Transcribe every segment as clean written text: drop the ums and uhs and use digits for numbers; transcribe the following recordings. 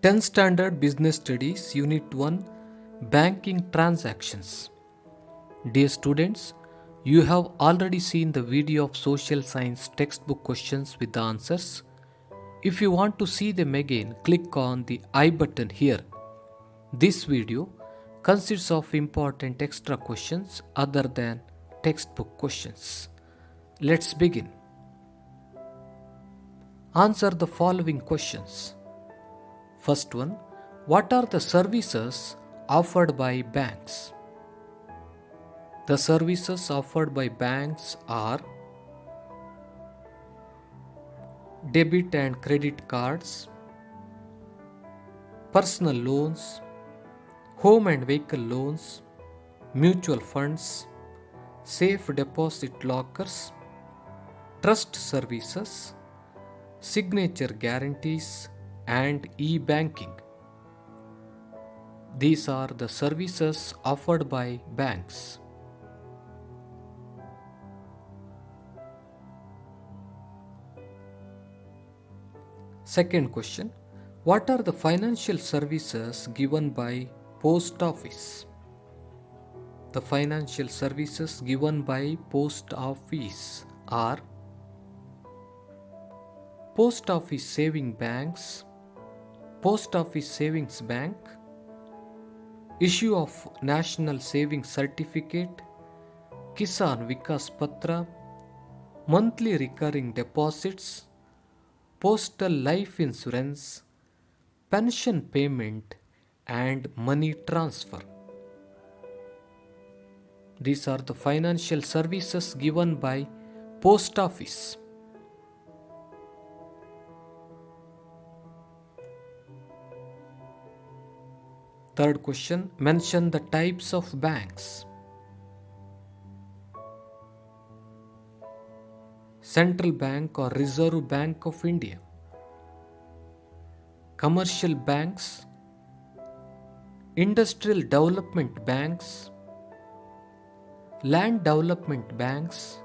10th Standard Business Studies, Unit-1, Banking Transactions. Dear students, you have already seen the video of social science textbook questions with the answers. If you want to see them again, click on the I button here. This video consists of important extra questions other than textbook questions. Let's begin. Answer the following questions. First one, what are the services offered by banks? The services offered by banks are debit and credit cards, personal loans, home and vehicle loans, mutual funds, safe deposit lockers, trust services, signature guarantees, and e-banking. These are the services offered by banks. Second question, what are the financial services given by post office? The financial services given by post office are post office saving banks, post office savings bank, issue of national savings certificate, Kisan Vikas Patra, monthly recurring deposits, postal life insurance, pension payment, and money transfer. These are the financial services given by post office. Third question, mention the types of banks. Central Bank or Reserve Bank of India, commercial banks, industrial development banks, land development banks,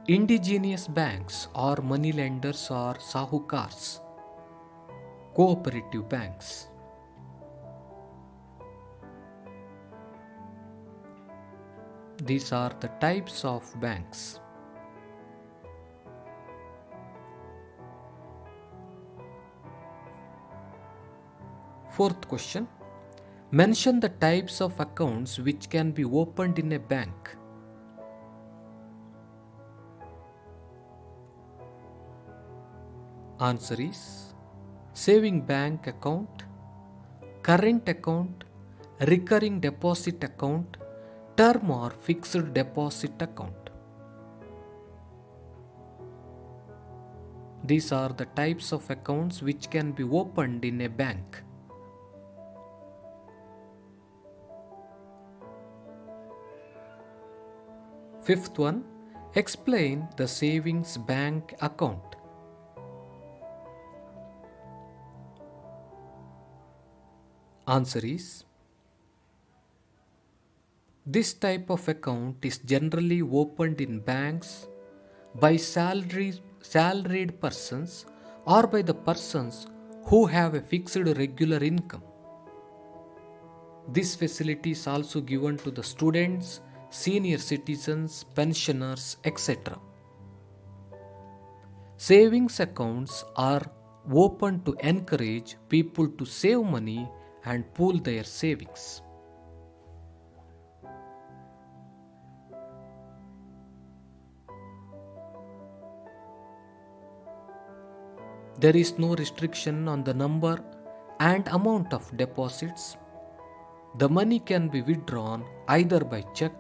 indigenous banks or moneylenders or sahukars, cooperative banks. These are the types of banks. Fourth question, mention the types of accounts which can be opened in a bank. Answer is saving bank account, current account, recurring deposit account, term or fixed deposit account. These are the types of accounts which can be opened in a bank. Fifth one, explain the savings bank account. Answer is, this type of account is generally opened in banks by salaried persons or by the persons who have a fixed regular income. This facility is also given to the students, senior citizens, pensioners, etc. Savings accounts are opened to encourage people to save money and pool their savings. There is no restriction on the number and amount of deposits. The money can be withdrawn either by check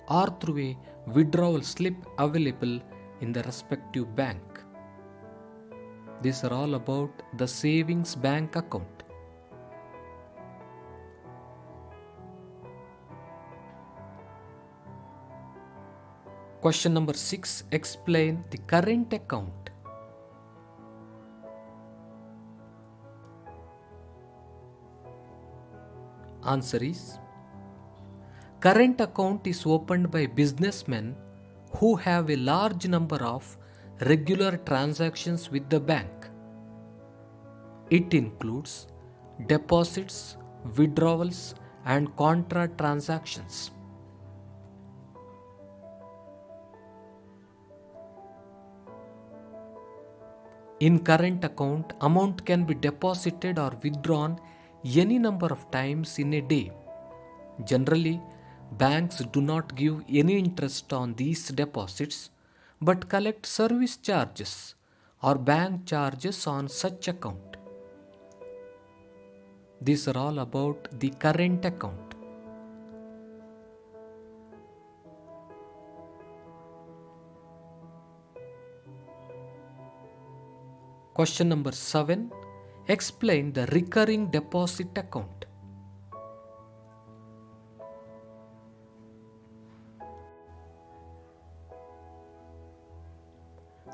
or through a withdrawal slip available in the respective bank. These are all about the savings bank account. Question number 6, explain the current account. Answer is, current account is opened by businessmen who have a large number of regular transactions with the bank. It includes deposits, withdrawals, and contra transactions. In current account, amount can be deposited or withdrawn any number of times in a day. Generally, banks do not give any interest on these deposits but collect service charges or bank charges on such account. These are all about the current account. Question number 7. Explain the recurring deposit account.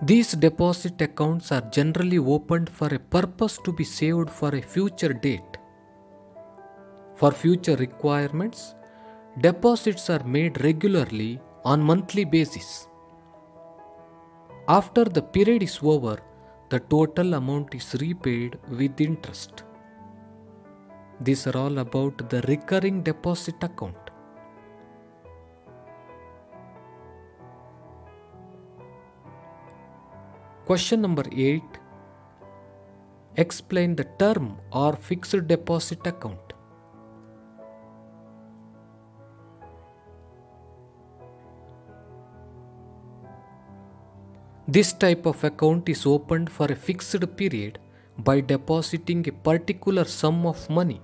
These deposit accounts are generally opened for a purpose to be saved for a future date. For future requirements, deposits are made regularly on monthly basis. After the period is over, the total amount is repaid with interest. These are all about the recurring deposit account. Question number 8. Explain the term or fixed deposit account. This type of account is opened for a fixed period by depositing a particular sum of money.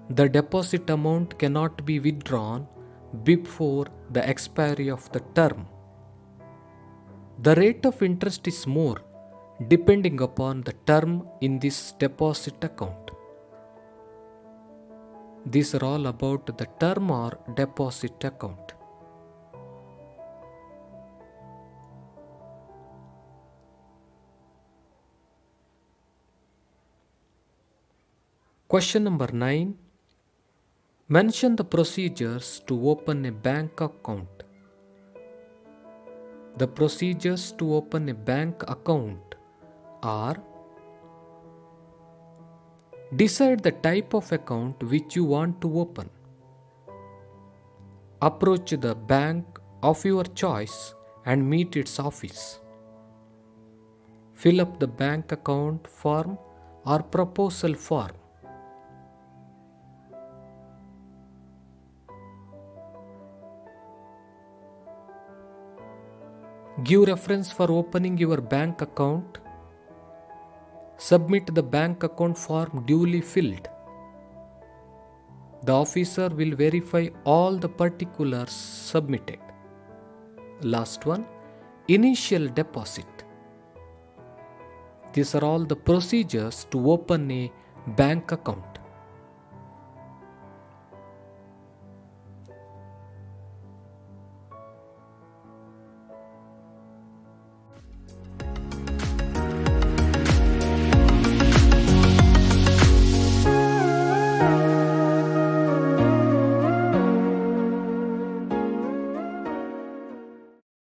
The deposit amount cannot be withdrawn before the expiry of the term. The rate of interest is more depending upon the term in this deposit account. These are all about the term or deposit account. Question number 9. Mention the procedures to open a bank account. The procedures to open a bank account are: decide the type of account which you want to open. Approach the bank of your choice and meet its office. Fill up the bank account form or proposal form. Give reference for opening your bank account. Submit the bank account form duly filled. The officer will verify all the particulars submitted. Last one, initial deposit. These are all the procedures to open a bank account.